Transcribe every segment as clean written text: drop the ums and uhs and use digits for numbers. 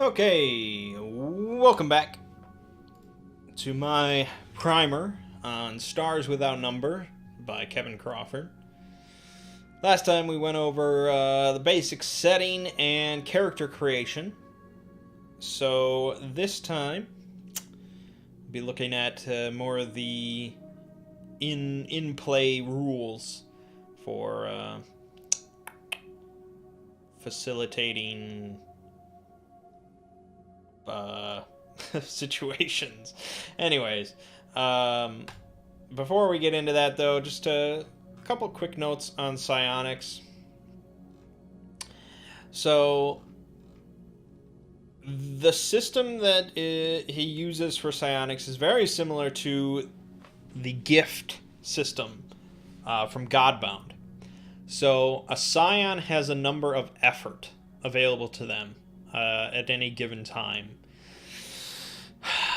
Okay, welcome back to my primer on Stars Without Number by Kevin Crawford. Last time we went over the basic setting and character creation. So this time, we'll be looking at more of the in-play rules for facilitating situations. Anyways, before we get into that, though, just a couple quick notes on psionics. So, the system that he uses for psionics is very similar to the gift system from Godbound. So, a scion has a number of effort available to them at any given time.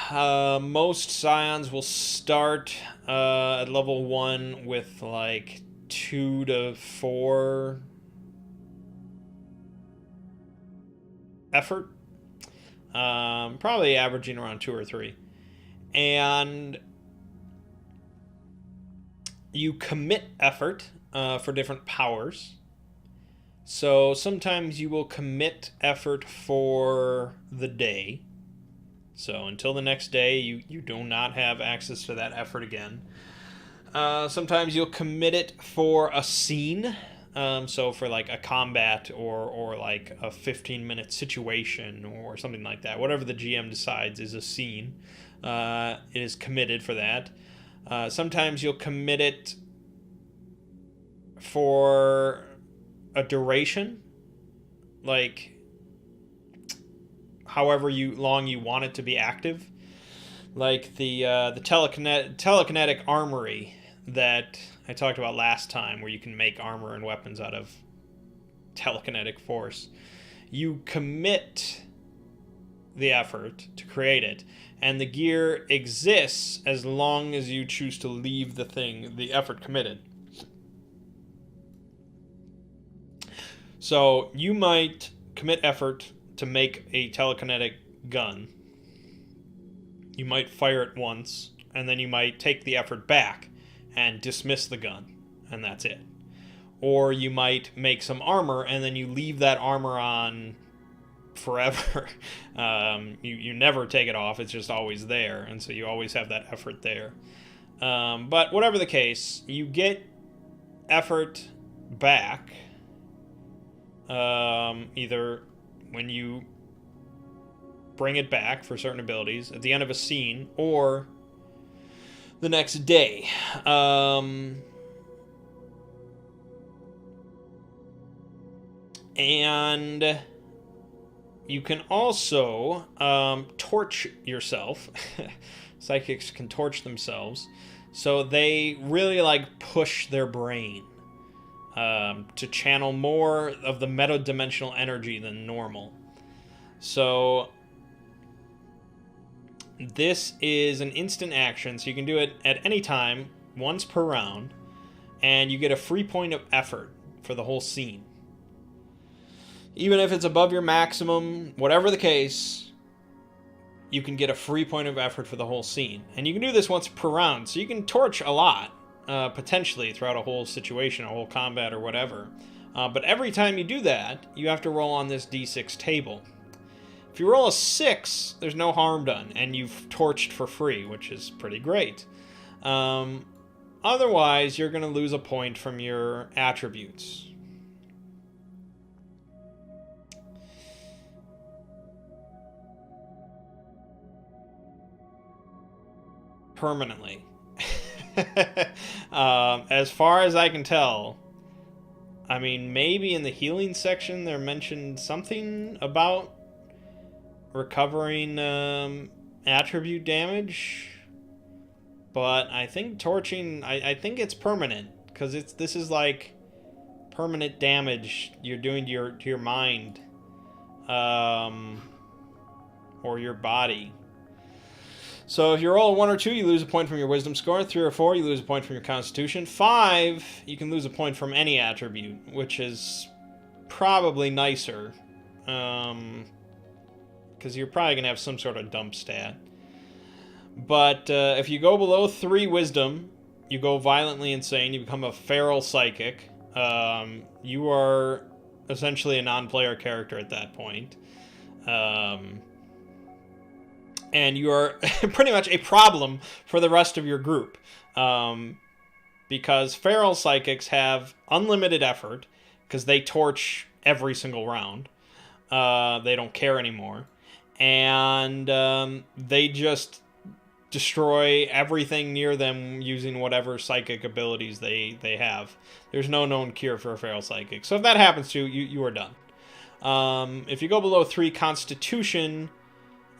Most scions will start at level 1 with like 2 to 4 effort. Probably averaging around 2 or 3. And you commit effort for different powers. So sometimes you will commit effort for the day. So until the next day, you do not have access to that effort again. Sometimes you'll commit it for a scene. So for like a combat or like a 15-minute situation or something like that. Whatever the GM decides is a scene. It is committed for that. Sometimes you'll commit it for a duration, like however long you want it to be active, like the telekinetic armory that I talked about last time, where you can make armor and weapons out of telekinetic force. You commit the effort to create it, and the gear exists as long as you choose to leave the effort committed. So you might commit effort to make a telekinetic gun. You might fire it once, and then you might take the effort back and dismiss the gun, and that's it. Or you might make some armor, and then you leave that armor on forever. You never take it off, it's just always there, and so you always have that effort there. But whatever the case, you get effort back either when you bring it back for certain abilities at the end of a scene or the next day. And you can also torch yourself. Psychics can torch themselves, so they really like push their brain to channel more of the meta-dimensional energy than normal. So this is an instant action, so you can do it at any time, once per round, and you get a free point of effort for the whole scene. Even if it's above your maximum, whatever the case, you can get a free point of effort for the whole scene. And you can do this once per round, so you can torch a lot. Potentially throughout a whole situation, a whole combat, or whatever. But every time you do that, you have to roll on this d6 table. If you roll a 6, there's no harm done, and you've torched for free, which is pretty great. Otherwise, you're going to lose a point from your attributes. Permanently. As far as I can tell, I mean, maybe in the healing section there mentioned something about recovering attribute damage, but I think torching, I think it's permanent, because this is like permanent damage you're doing to your mind, or your body. So if you roll a 1 or 2, you lose a point from your wisdom score. 3 or 4, you lose a point from your constitution. 5, you can lose a point from any attribute, which is probably nicer. because you're probably going to have some sort of dump stat. But if you go below 3 wisdom, you go violently insane. You become a feral psychic. You are essentially a non-player character at that point. And you are pretty much a problem for the rest of your group. Because feral psychics have unlimited effort, because they torch every single round. They don't care anymore. And they just destroy everything near them using whatever psychic abilities they have. There's no known cure for a feral psychic. So if that happens to you, you are done. If you go below 3 constitution,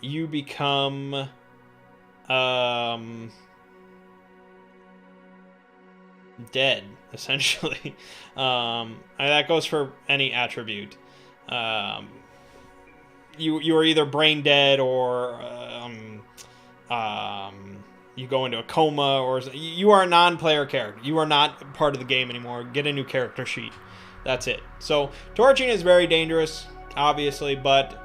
you become dead, essentially. That goes for any attribute. You are either brain dead, or you go into a coma, or you are a non-player character. You are not part of the game anymore. Get a new character sheet. That's it. So torching is very dangerous, obviously, but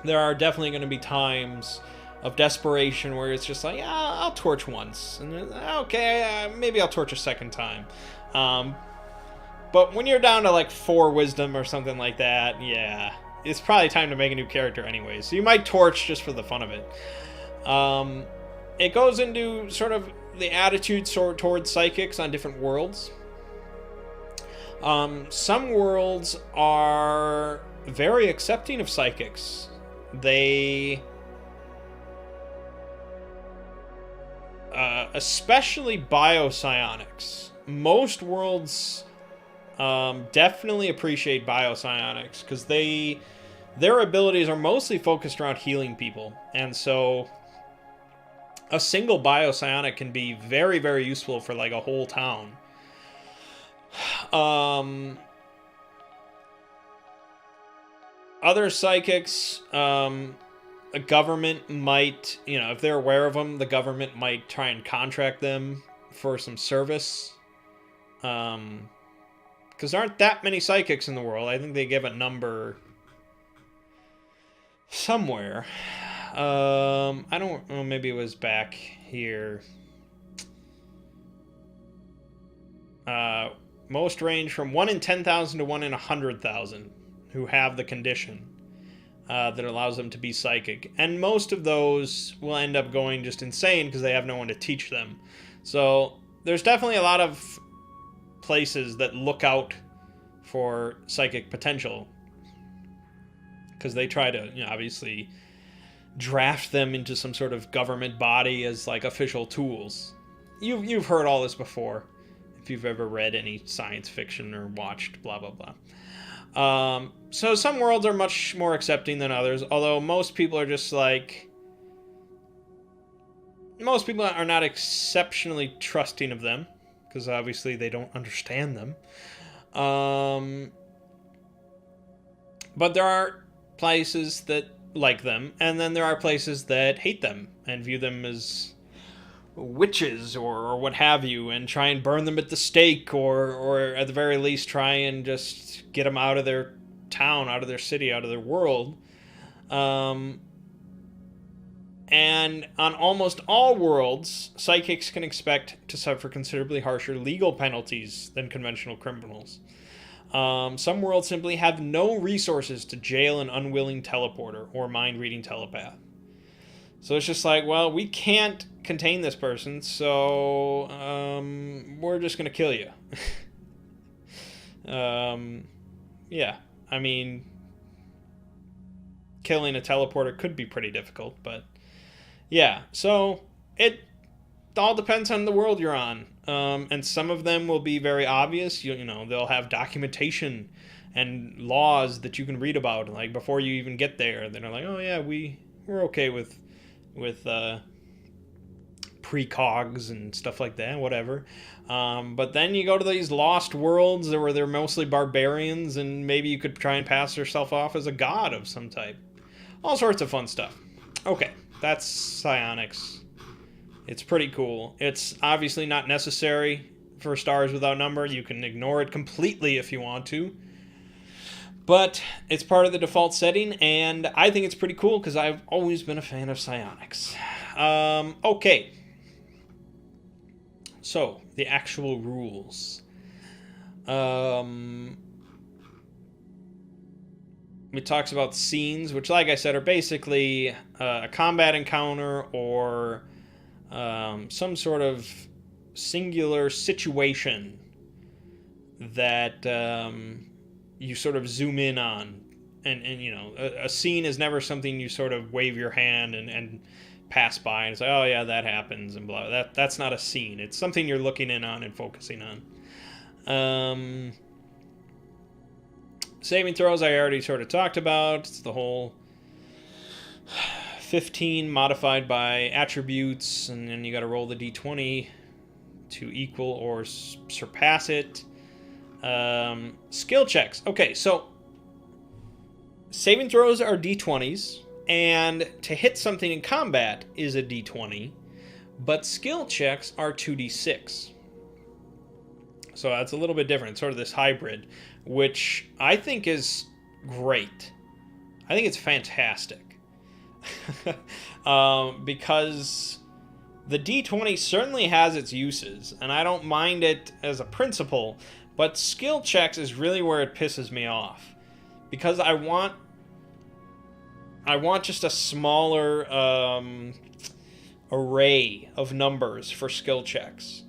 there are definitely going to be times of desperation where it's just like, I'll torch once, and okay, maybe I'll torch a second time. But when you're down to like 4 wisdom or something like that, yeah, it's probably time to make a new character anyway. So you might torch just for the fun of it. It goes into sort of the attitude towards psychics on different worlds. Some worlds are very accepting of psychics. They, especially biopsionics. Most worlds definitely appreciate biopsionics, because their abilities are mostly focused around healing people, and so a single biopsionic can be very, very useful for like a whole town. Other psychics, a government might, if they're aware of them, the government might try and contract them for some service. Because there aren't that many psychics in the world. I think they give a number somewhere. I don't know, maybe it was back here. Most range from 1 in 10,000 to 1 in 100,000 who have the condition that allows them to be psychic. And most of those will end up going just insane because they have no one to teach them. So there's definitely a lot of places that look out for psychic potential, because they try to, obviously draft them into some sort of government body as like official tools. You've heard all this before if you've ever read any science fiction or watched blah blah blah. So some worlds are much more accepting than others, although most people are just like, most people are not exceptionally trusting of them, because obviously they don't understand them. But there are places that like them, and then there are places that hate them and view them as witches or what have you, and try and burn them at the stake, or at the very least try and just get them out of their town, out of their city, out of their world. And on almost all worlds, psychics can expect to suffer considerably harsher legal penalties than conventional criminals. Some worlds simply have no resources to jail an unwilling teleporter or mind-reading telepath. So it's just like, well, we can't contain this person, so we're just going to kill you. Yeah, I mean, killing a teleporter could be pretty difficult, but yeah, so it all depends on the world you're on. And some of them will be very obvious. You know, they'll have documentation and laws that you can read about, like before you even get there. Then they're like, oh yeah, we're okay with precogs and stuff like that, whatever. But then you go to these lost worlds where they're mostly barbarians, and maybe you could try and pass yourself off as a god of some type. All sorts of fun stuff. Okay, that's psionics. It's pretty cool. It's obviously not necessary for Stars Without Number. You can ignore it completely if you want to. But it's part of the default setting, and I think it's pretty cool because I've always been a fan of psionics. Okay. So, the actual rules. It talks about scenes, which, like I said, are basically a combat encounter or some sort of singular situation that you sort of zoom in on. And you know, a scene is never something you sort of wave your hand and pass by and say, oh yeah, that happens and blah. That's not a scene. It's something you're looking in on and focusing on. Saving throws I already sort of talked about. It's the whole 15 modified by attributes, and then you got to roll the d20 to equal or surpass it. Skill checks. Okay, so saving throws are d20s, and to hit something in combat is a d20, but skill checks are 2d6. So that's a little bit different, sort of this hybrid, which I think is great. I think it's fantastic. Because the d20 certainly has its uses, and I don't mind it as a principle, but skill checks is really where it pisses me off. Because I want just a smaller array of numbers for skill checks.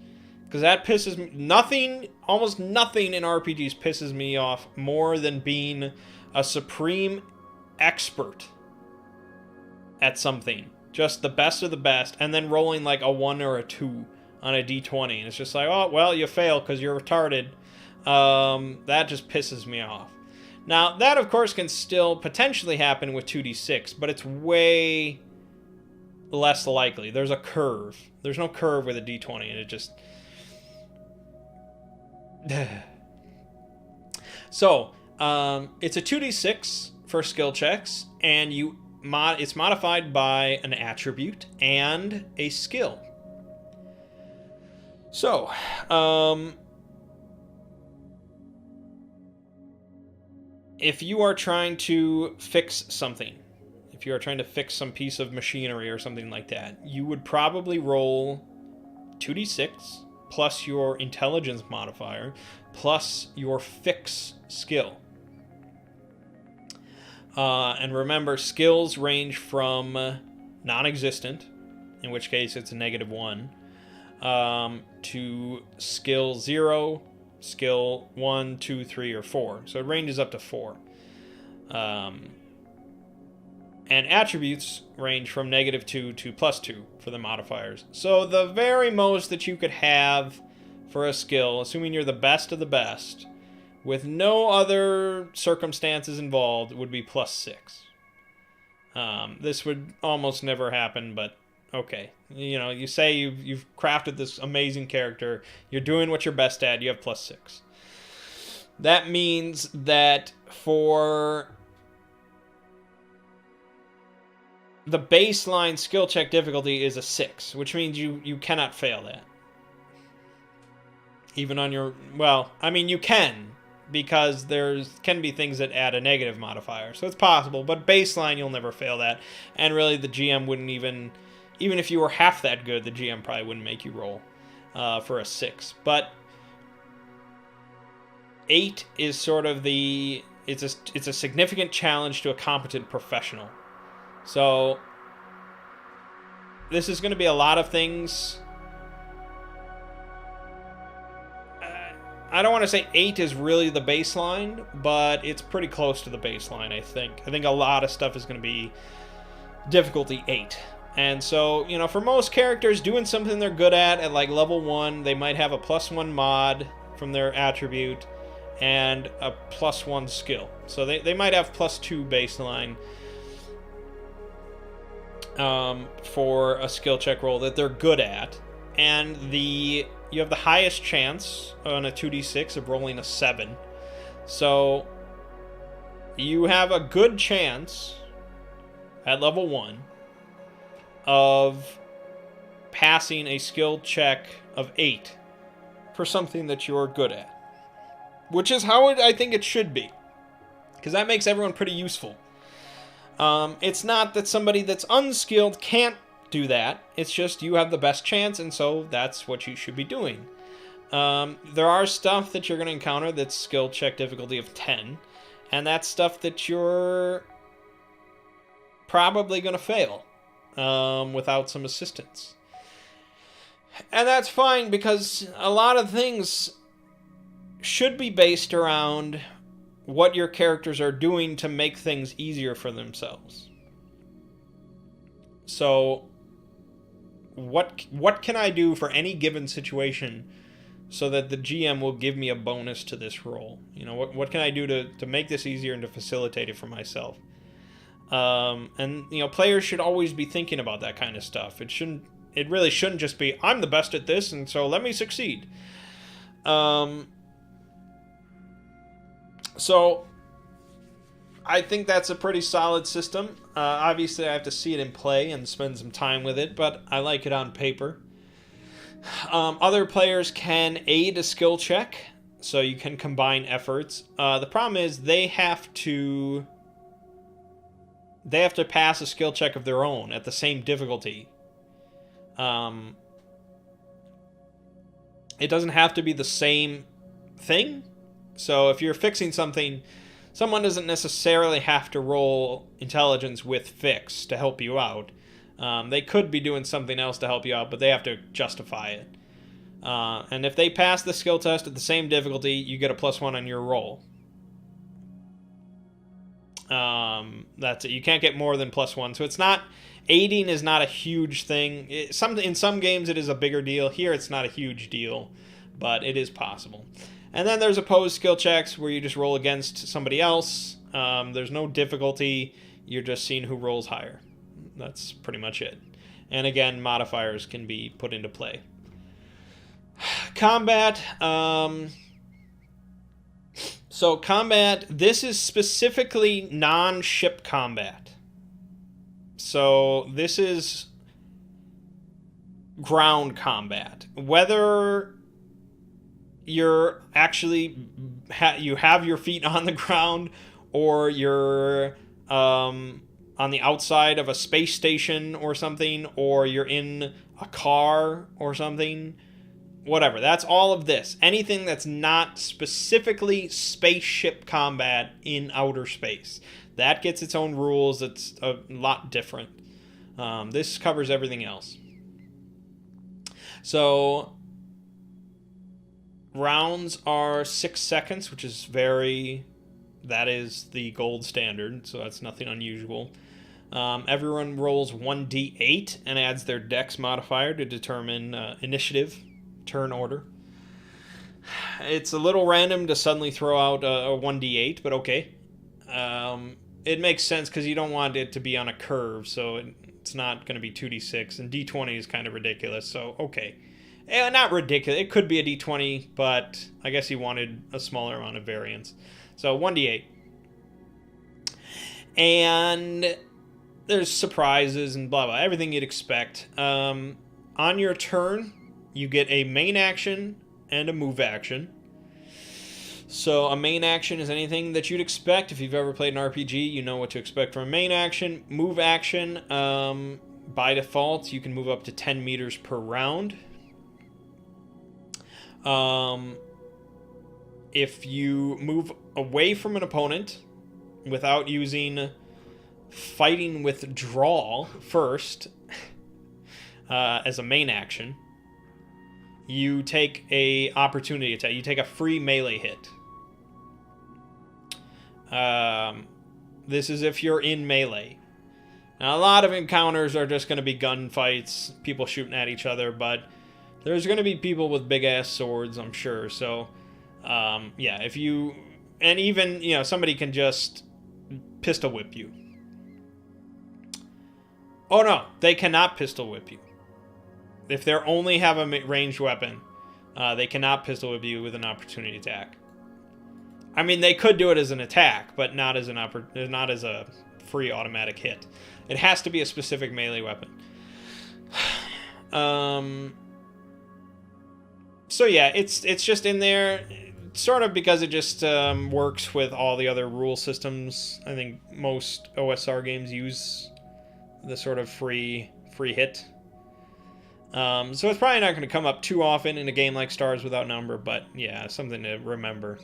Because that pisses me... almost nothing in RPGs pisses me off more than being a supreme expert at something. Just the best of the best, and then rolling like a 1 or a 2 on a d20. And it's just like, oh, well, you fail because you're retarded. That just pisses me off. Now, that, of course, can still potentially happen with 2d6, but it's way less likely. There's a curve. There's no curve with a d20, and it just... So, it's a 2d6 for skill checks, and it's modified by an attribute and a skill. So, if you are trying to fix something, if you are trying to fix some piece of machinery or something like that, you would probably roll 2d6 plus your intelligence modifier plus your fix skill. And remember, skills range from non-existent, in which case it's a -1, to skill 0, skill 1, 2, 3, or 4. So it ranges up to 4. And attributes range from -2 to +2 for the modifiers. So the very most that you could have for a skill, assuming you're the best of the best, with no other circumstances involved, would be +6. This would almost never happen, but okay. You know, you say you've crafted this amazing character, you're doing what you're best at, you have +6. That means that for the baseline skill check difficulty is a 6, which means you cannot fail that. Even on your... Well, I mean, you can, because there can be things that add a negative modifier. So it's possible, but baseline, you'll never fail that. And really, the GM wouldn't even if you were half that good, the GM probably wouldn't make you roll for a 6. But 8 is sort of the... It's a significant challenge to a competent professional. So this is going to be a lot of things. I don't want to say 8 is really the baseline, but it's pretty close to the baseline, I think. I think a lot of stuff is going to be difficulty 8. And so, you know, for most characters, doing something they're good at like level 1, they might have a +1 mod from their attribute and a +1 skill. So they might have +2 baseline for a skill check roll that they're good at. And you have the highest chance on a 2d6 of rolling a 7. So you have a good chance at level 1 of passing a skill check of 8 for something that you're good at. Which is how I think it should be. because that makes everyone pretty useful. It's not that somebody that's unskilled can't do that. It's just you have the best chance, and so that's what you should be doing. There are stuff that you're going to encounter that's skill check difficulty of 10, and that's stuff that you're probably going to fail without some assistance. And that's fine, because a lot of things should be based around what your characters are doing to make things easier for themselves. So, what can I do for any given situation so that the GM will give me a bonus to this roll? You know, what can I do to make this easier and to facilitate it for myself? And, you know, players should always be thinking about that kind of stuff. It really shouldn't just be, I'm the best at this, and so let me succeed. So, I think that's a pretty solid system. Obviously, I have to see it in play and spend some time with it, but I like it on paper. Other players can aid a skill check, so you can combine efforts. The problem is they have to pass a skill check of their own at the same difficulty. It doesn't have to be the same thing. So if you're fixing something, someone doesn't necessarily have to roll intelligence with fix to help you out. They could be doing something else to help you out, but they have to justify it. And if they pass the skill test at the same difficulty, you get a +1 on your roll. That's it. You can't get more than +1. So it's not... Aiding is not a huge thing. In some games it is a bigger deal. Here it's not a huge deal, but it is possible. And then there's opposed skill checks where you just roll against somebody else. There's no difficulty. You're just seeing who rolls higher. That's pretty much it. And again, modifiers can be put into play. Combat. So combat, this is specifically non-ship combat. So this is ground combat. Whether you're actually you have your feet on the ground, or you're on the outside of a space station or something, or you're in a car or something, whatever. That's all of this. Anything that's not specifically spaceship combat in outer space. That gets its own rules. It's a lot different. This covers everything else. So, rounds are 6 seconds, which is that is the gold standard, so that's nothing unusual. Everyone rolls 1d8 and adds their dex modifier to determine initiative, turn order. It's a little random to suddenly throw out a 1d8, but okay. It makes sense because you don't want it to be on a curve, so it's not going to be 2d6, and d20 is kind of ridiculous, so okay. Not ridiculous, it could be a d20, but I guess you wanted a smaller amount of variance. So 1d8. And there's surprises and blah blah, everything you'd expect. On your turn, you get a main action and a move action. So a main action is anything that you'd expect. If you've ever played an RPG, you know what to expect from a main action. Move action, by default, you can move up to 10 meters per round. If you move away from an opponent without using fighting withdrawal first as a main action, you take a opportunity attack. You take a free melee hit. This is if you're in melee. Now, a lot of encounters are just going to be gunfights, people shooting at each other, but there's going to be people with big-ass swords, I'm sure. So, yeah, if you... And even, you know, somebody can just pistol whip you. Oh, no, they cannot pistol whip you. If they only have a ranged weapon, they cannot pistol whip you with an opportunity attack. I mean, they could do it as an attack, but not as a free automatic hit. It has to be a specific melee weapon. So yeah, it's just in there. sort of because it just works with all the other rule systems. I think most OSR games use the sort of free hit. So it's probably not going to come up too often in a game like Stars Without Number, but yeah, something to remember.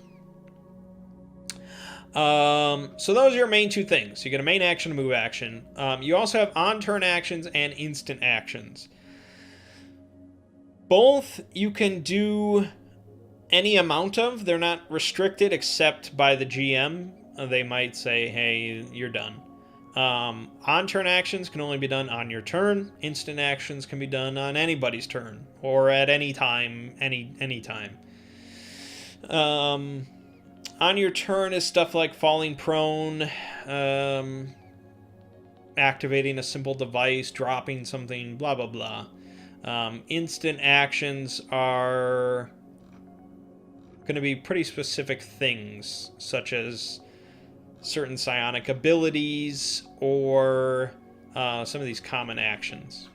So those are your main two things. You get a main action and a move action. You also have on-turn actions and instant actions. Both you can do any amount of. They're not restricted except by the GM. They might say, hey, you're done. On-turn actions can only be done on your turn. Instant actions can be done on anybody's turn or at any time, any time. On your turn is stuff like falling prone, activating a simple device, dropping something, blah, blah, blah. Instant actions are going to be pretty specific things, such as certain psionic abilities or some of these common actions.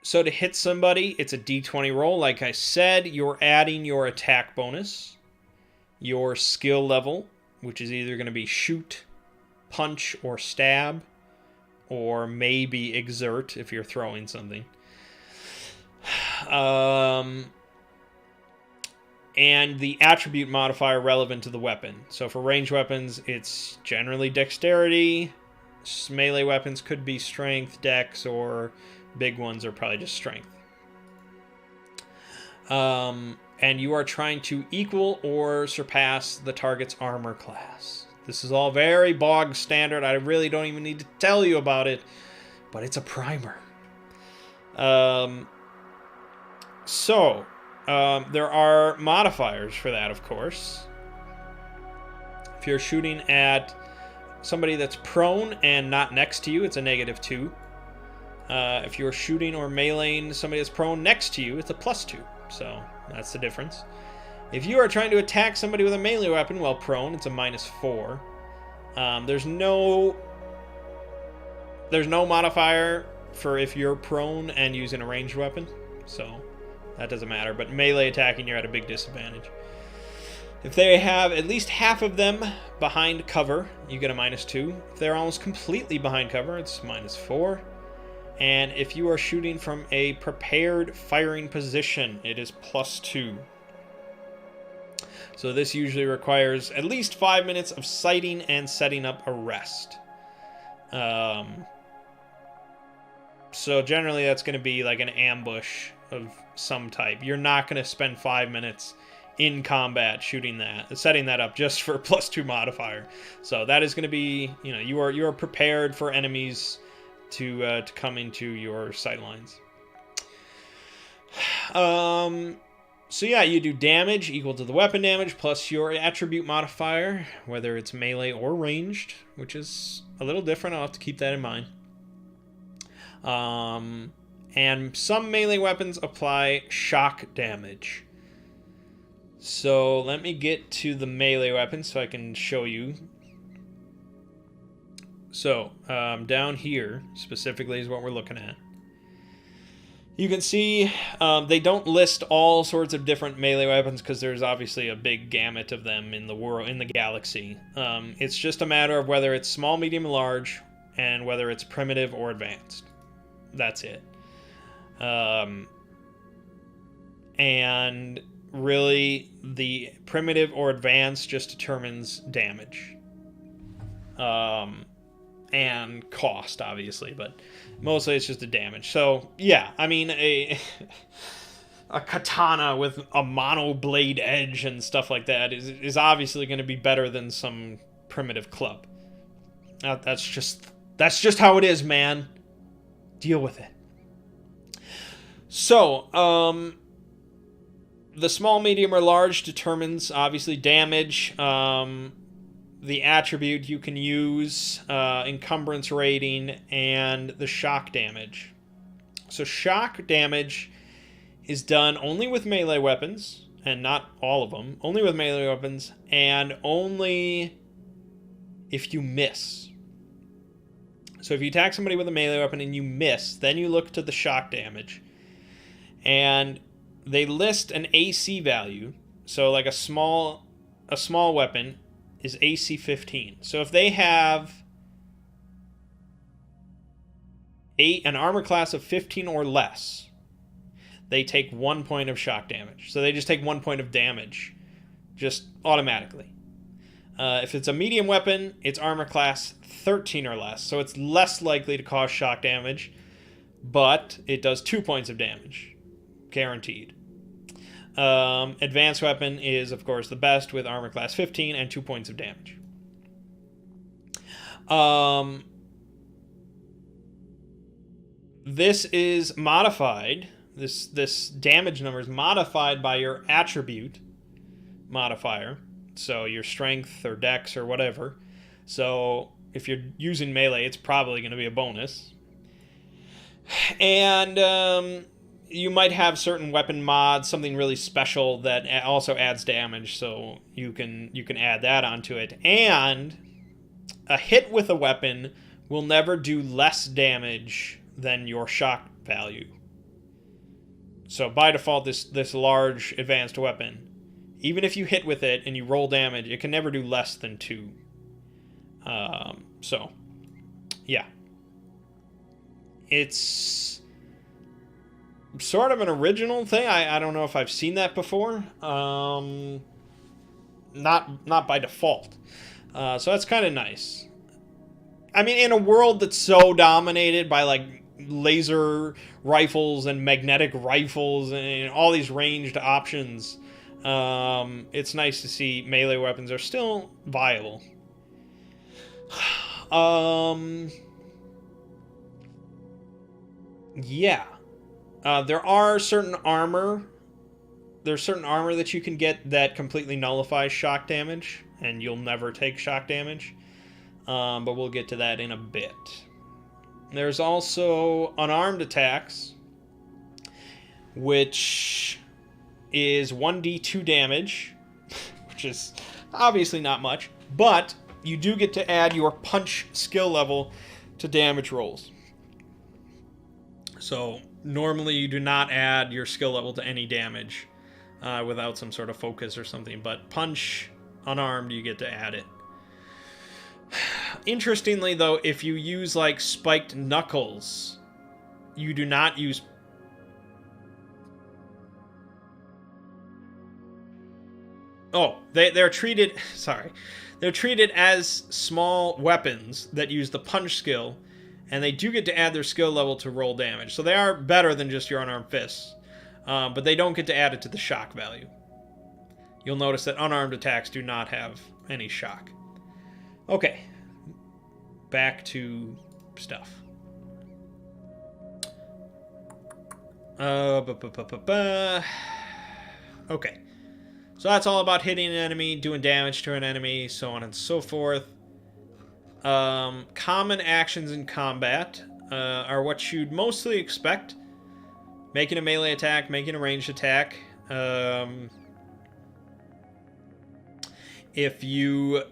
So to hit somebody, it's a d20 roll. Like I said, you're adding your attack bonus, your skill level, which is either going to be shoot, punch, or stab, or maybe exert if you're throwing something. And the attribute modifier relevant to the weapon. So for ranged weapons, it's generally dexterity. Melee weapons could be strength, dex, or big ones are probably just strength. And you are trying to equal or surpass the target's armor class. This is all very bog standard. I really don't even need to tell you about it, but it's a primer. There are modifiers for that, of course. If you're shooting at somebody that's prone and not next to you, it's a -2. If you're shooting or meleeing somebody that's prone next to you, it's a +2. So that's the difference. If you are trying to attack somebody with a melee weapon while prone, it's a -4. There's no modifier for if you're prone and using a ranged weapon, so that doesn't matter. But melee attacking, you're at a big disadvantage. If they have at least half of them behind cover, you get a -2. If they're almost completely behind cover, it's -4. And if you are shooting from a prepared firing position, it is +2. So this usually requires at least 5 minutes of sighting and setting up a rest. So generally that's going to be like an ambush of some type. You're not going to spend 5 minutes in combat shooting that, setting that up just for +2 modifier. So that is going to be, you are prepared for enemies to come into your sight lines. So yeah, you do damage equal to the weapon damage plus your attribute modifier, whether it's melee or ranged, which is a little different. I'll have to keep that in mind. And some melee weapons apply shock damage. So let me get to the melee weapons so I can show you. So down here specifically is what we're looking at. You can see they don't list all sorts of different melee weapons because there's obviously a big gamut of them in the world, in the galaxy. It's just a matter of whether it's small, medium, large, and whether it's primitive or advanced. That's it. And really, the primitive or advanced just determines damage. And cost, obviously, but mostly it's just the damage. So, yeah, I mean, a katana with a mono blade edge and stuff like that is obviously going to be better than some primitive club. That's just how it is, man. Deal with it. So, the small, medium, or large determines, obviously, damage. The attribute you can use, encumbrance rating, and the shock damage. So shock damage is done only with melee weapons, and not all of them, only with melee weapons, and only if you miss. So if you attack somebody with a melee weapon and you miss, then you look to the shock damage. And they list an AC value. So like a small weapon is AC 15. So if they have an armor class of 15 or less, they take 1 point of shock damage. So they just take 1 point of damage, just automatically. If it's a medium weapon, it's armor class 13 or less, so it's less likely to cause shock damage, but it does 2 points of damage, guaranteed. Advanced weapon is, of course, the best with armor class 15 and 2 points of damage. This is modified. This damage number is modified by your attribute modifier. So your strength or dex or whatever. So if you're using melee, it's probably going to be a bonus. And you might have certain weapon mods, something really special that also adds damage, so you can add that onto it. And a hit with a weapon will never do less damage than your shock value. So by default, this large advanced weapon, even if you hit with it and you roll damage, it can never do less than 2. So, yeah. It's sort of an original thing. I don't know if I've seen that before. Not by default. So that's kind of nice. I mean, in a world that's so dominated by, like, laser rifles and magnetic rifles and all these ranged options, it's nice to see melee weapons are still viable. Yeah. There are certain armor. There's certain armor that you can get that completely nullifies shock damage, and you'll never take shock damage. But we'll get to that in a bit. There's also unarmed attacks, which is 1d2 damage, which is obviously not much, but you do get to add your punch skill level to damage rolls. So normally you do not add your skill level to any damage without some sort of focus or something, but punch unarmed, you get to add it. Interestingly, though, if you use, like, spiked knuckles, you do not use... Oh, they're treated... Sorry. They're treated as small weapons that use the punch skill, and they do get to add their skill level to roll damage. So they are better than just your unarmed fists, but they don't get to add it to the shock value. You'll notice that unarmed attacks do not have any shock. Okay. Back to stuff. Okay. So that's all about hitting an enemy, doing damage to an enemy, so on and so forth. Common actions in combat are what you'd mostly expect. Making a melee attack, making a ranged attack. If you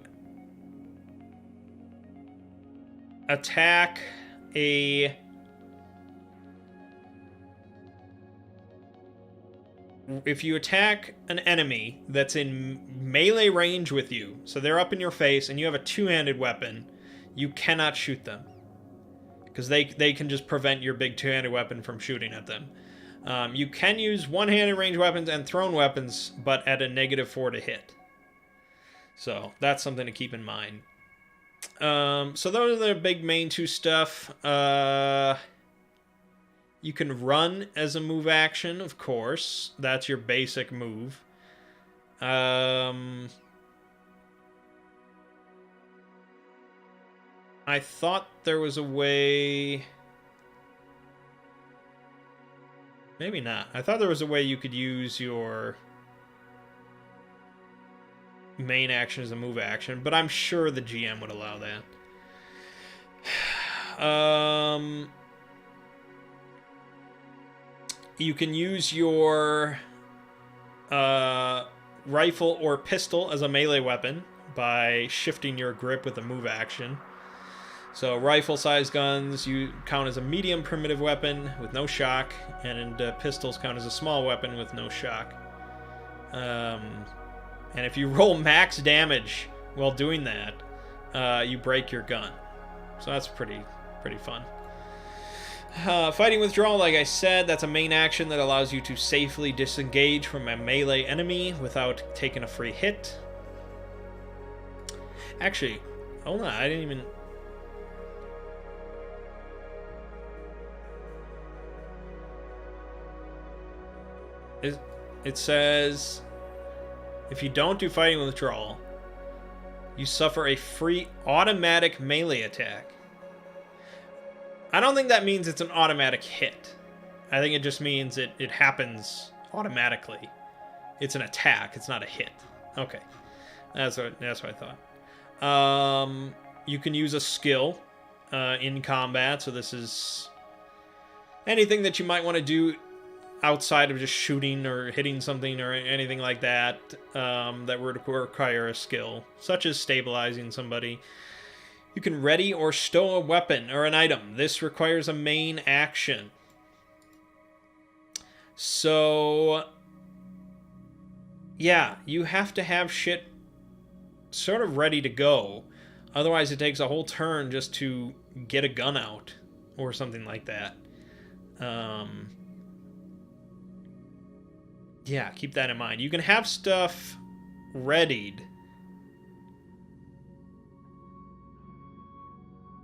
attack an enemy that's in melee range with you, so they're up in your face and you have a two-handed weapon, you cannot shoot them, because they can just prevent your big two-handed weapon from shooting at them. You can use one-handed ranged weapons and thrown weapons, but at a -4 to hit. So that's something to keep in mind. So those are the big main two stuff. You can run as a move action, of course. That's your basic move. I thought there was a way... Maybe not. I thought there was a way you could use your main action as a move action, but I'm sure the GM would allow that. You can use your rifle or pistol as a melee weapon by shifting your grip with a move action. So rifle-sized guns you count as a medium primitive weapon with no shock, and pistols count as a small weapon with no shock. And if you roll max damage while doing that, you break your gun. So that's pretty fun. Fighting withdrawal, like I said, that's a main action that allows you to safely disengage from a melee enemy without taking a free hit. Actually, hold on, I didn't even... It says, if you don't do fighting withdrawal, you suffer a free automatic melee attack. I don't think that means it's an automatic hit. I think it just means it happens automatically. It's an attack, it's not a hit. Okay. That's what I thought. You can use a skill in combat, so this is anything that you might want to do outside of just shooting or hitting something or anything like that, that would require a skill, such as stabilizing somebody. You can ready or stow a weapon or an item. This requires a main action. So, yeah, you have to have shit sort of ready to go. Otherwise, it takes a whole turn just to get a gun out or something like that. Yeah, keep that in mind. You can have stuff readied.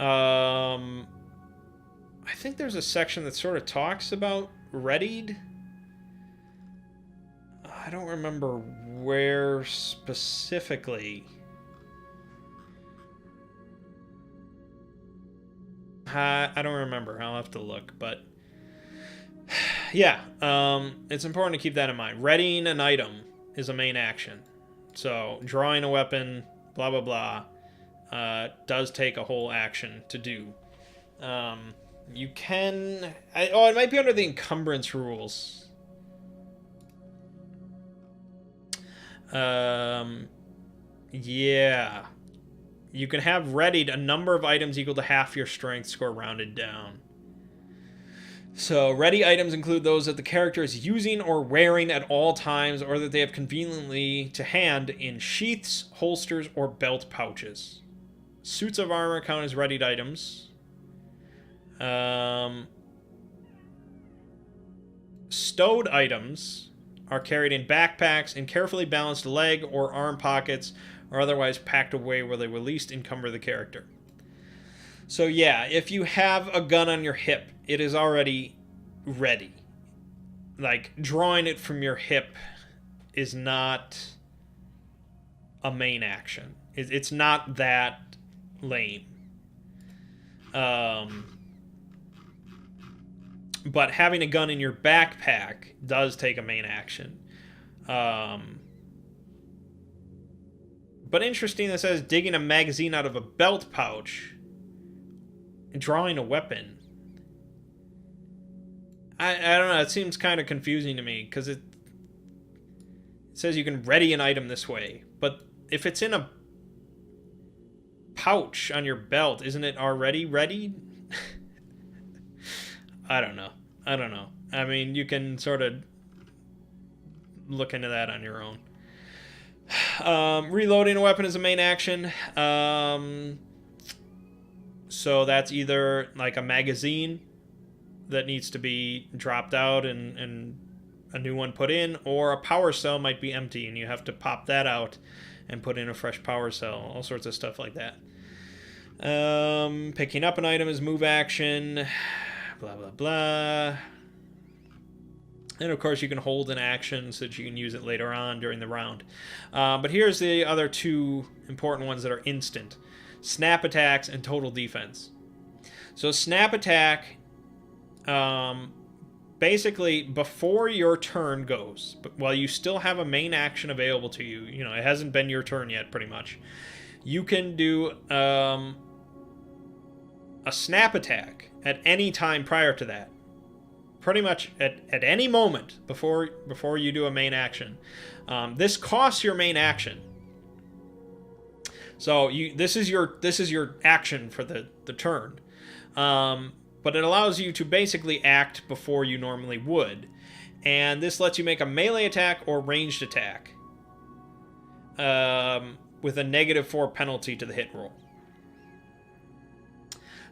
I think there's a section that sort of talks about readied. I don't remember where specifically. I don't remember. I'll have to look, but yeah, it's important to keep that in mind. Readying an item is a main action. So drawing a weapon, blah, blah, blah, does take a whole action to do. You can... it might be under the encumbrance rules. Yeah. You can have readied a number of items equal to half your strength score rounded down. So, ready items include those that the character is using or wearing at all times, or that they have conveniently to hand in sheaths, holsters, or belt pouches. Suits of armor count as readied items. Stowed items are carried in backpacks in carefully balanced leg or arm pockets, or otherwise packed away where they will least encumber the character. So yeah, if you have a gun on your hip, it is already ready. Like, drawing it from your hip is not a main action. It's not that lame. But having a gun in your backpack does take a main action. But interesting, that says digging a magazine out of a belt pouch and drawing a weapon. I don't know, it seems kind of confusing to me, because it says you can ready an item this way. But if it's in a pouch on your belt, isn't it already ready? I don't know. I mean, you can sort of look into that on your own. Reloading a weapon is a main action. So that's either like a magazine that needs to be dropped out and a new one put in, or a power cell might be empty and you have to pop that out and put in a fresh power cell. All sorts of stuff like that. Picking up an item is move action. Blah, blah, blah. And of course you can hold an action so that you can use it later on during the round. But here's the other two important ones that are instant. Snap attacks and total defense. So snap attack, basically before your turn goes, but while you still have a main action available to you, you know, it hasn't been your turn yet pretty much, you can do a snap attack at any time prior to that. Pretty much at any moment before you do a main action. This costs your main action. So this is your action for the turn. But it allows you to basically act before you normally would. And this lets you make a melee attack or ranged attack with a -4 penalty to the hit roll.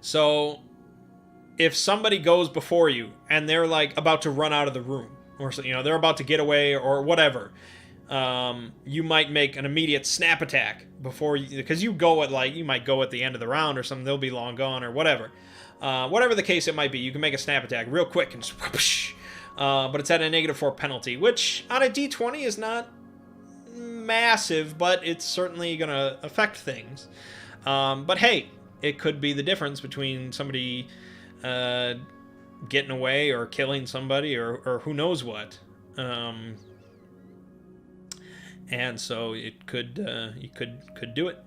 So if somebody goes before you and they're like about to run out of the room, or they're about to get away or whatever, you might make an immediate snap attack before you, because you might go at the end of the round or something. They'll be long gone or whatever. Whatever the case it might be, you can make a snap attack real quick and just whoosh, but it's at a -4 penalty, which on a d20 is not massive, but it's certainly going to affect things. But hey, it could be the difference between somebody getting away or killing somebody or who knows what. And so it could you could do it.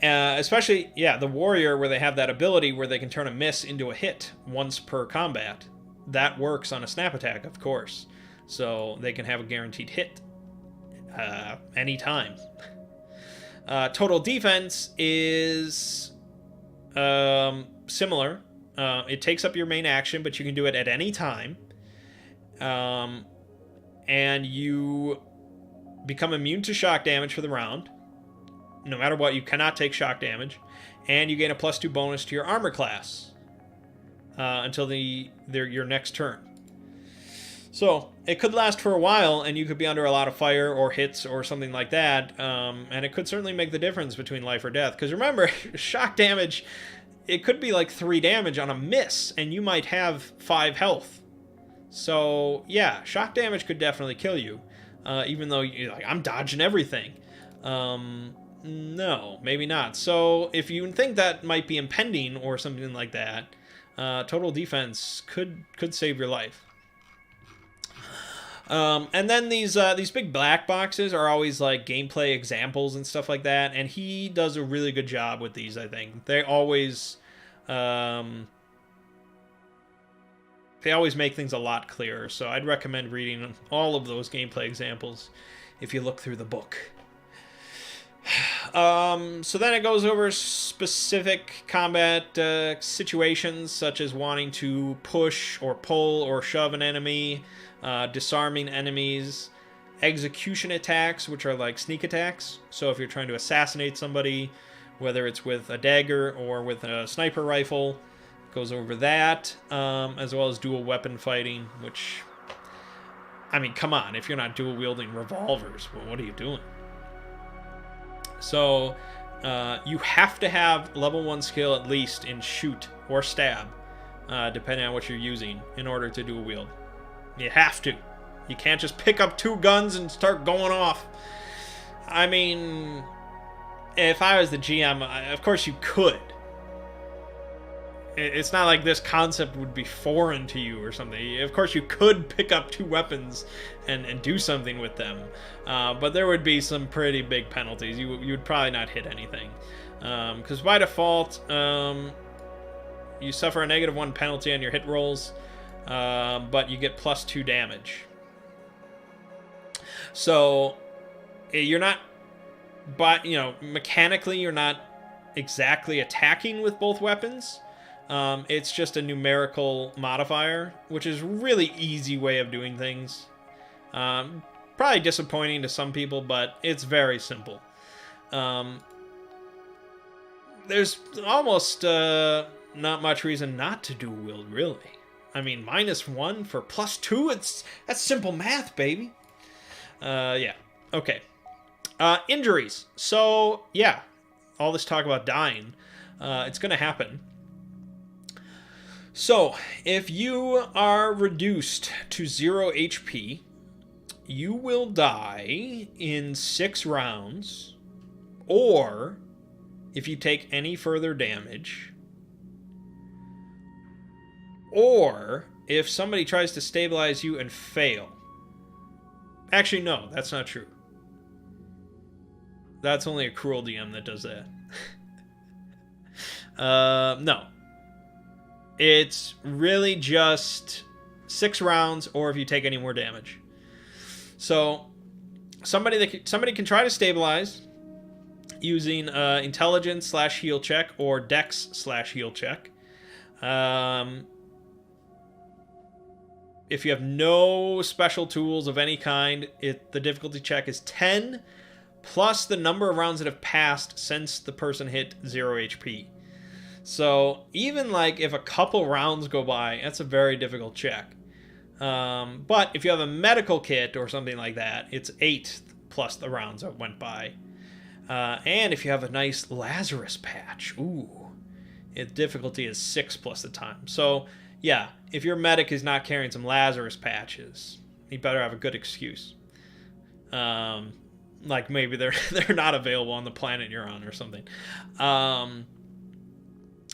Especially, the warrior, where they have that ability where they can turn a miss into a hit once per combat. That works on a snap attack, of course. So they can have a guaranteed hit anytime. Total defense is similar. It takes up your main action, but you can do it at any time. And you become immune to shock damage for the round. No matter what, you cannot take shock damage. And you gain a +2 bonus to your armor class until your next turn. So it could last for a while, and you could be under a lot of fire or hits or something like that. And it could certainly make the difference between life or death. Because remember, shock damage, it could be like 3 damage on a miss, and you might have 5 health. So yeah, shock damage could definitely kill you. Even though you're like, I'm dodging everything. No, maybe not. So if you think that might be impending or something like that, total defense could save your life. And then these big black boxes are always like gameplay examples and stuff like that, and he does a really good job with these. I think they always make things a lot clearer. So I'd recommend reading all of those gameplay examples if you look through the book. So then it goes over specific combat situations, such as wanting to push or pull or shove an enemy, disarming enemies, execution attacks, which are like sneak attacks. So if you're trying to assassinate somebody, whether it's with a dagger or with a sniper rifle, it goes over that, as well as dual weapon fighting, which, I mean, come on, if you're not dual wielding revolvers, well, what are you doing? So you have to have level 1 skill at least in shoot or stab, depending on what you're using, in order to dual wield. You have to. You can't just pick up 2 guns and start going off. I mean, if I was the GM, of course you could. It's not like this concept would be foreign to you or something. Of course you could pick up 2 weapons and do something with them. But there would be some pretty big penalties. You would probably not hit anything. Because by default, you suffer a -1 penalty on your hit rolls, but you get +2 damage. So you're not, but mechanically you're not exactly attacking with both weapons. It's just a numerical modifier, which is a really easy way of doing things. Probably disappointing to some people, but it's very simple. There's almost not much reason not to dual wield, really. I mean, -1 for +2, that's simple math, baby. Yeah, okay. Injuries. So, yeah, all this talk about dying, it's going to happen. So, if you are reduced to 0 HP, you will die in 6 rounds, or if you take any further damage, or if somebody tries to stabilize you and fail. Actually, no, that's not true. That's only a cruel DM that does that. No. It's really just 6 rounds, or if you take any more damage. So somebody can try to stabilize, using intelligence slash heal check or dex slash heal check. If you have no special tools of any kind, the difficulty check is 10 plus the number of rounds that have passed since the person hit 0 HP. So even like if a couple rounds go by, that's a very difficult check. But if you have a medical kit or something like that, it's 8 plus the rounds that went by. And if you have a nice Lazarus patch, difficulty is 6 plus the time. So yeah, if your medic is not carrying some Lazarus patches, you better have a good excuse. Like maybe they're not available on the planet you're on or something.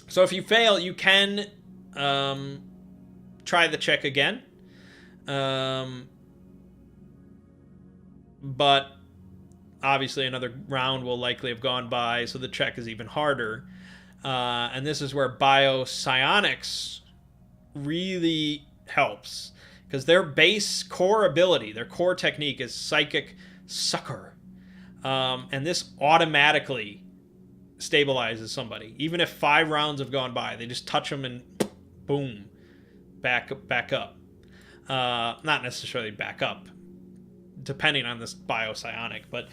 So if you fail, you can try the check again. But obviously another round will likely have gone by, so the check is even harder. And this is where biopsionics really helps, because their base core ability, their core technique is Psychic Succor. And this automatically stabilizes somebody. Even if 5 rounds have gone by, they just touch them and boom, back up. Not necessarily back up, depending on this biopsionic, but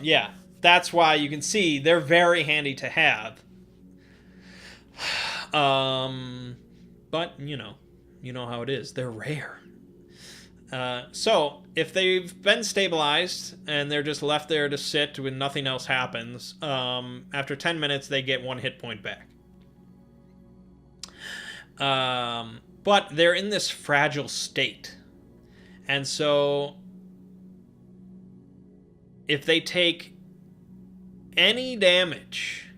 yeah, that's why you can see they're very handy to have. But you know how it is, they're rare. So if they've been stabilized and they're just left there to sit when nothing else happens, after 10 minutes they get 1 hit point back. But they're in this fragile state, and so if they take any damage,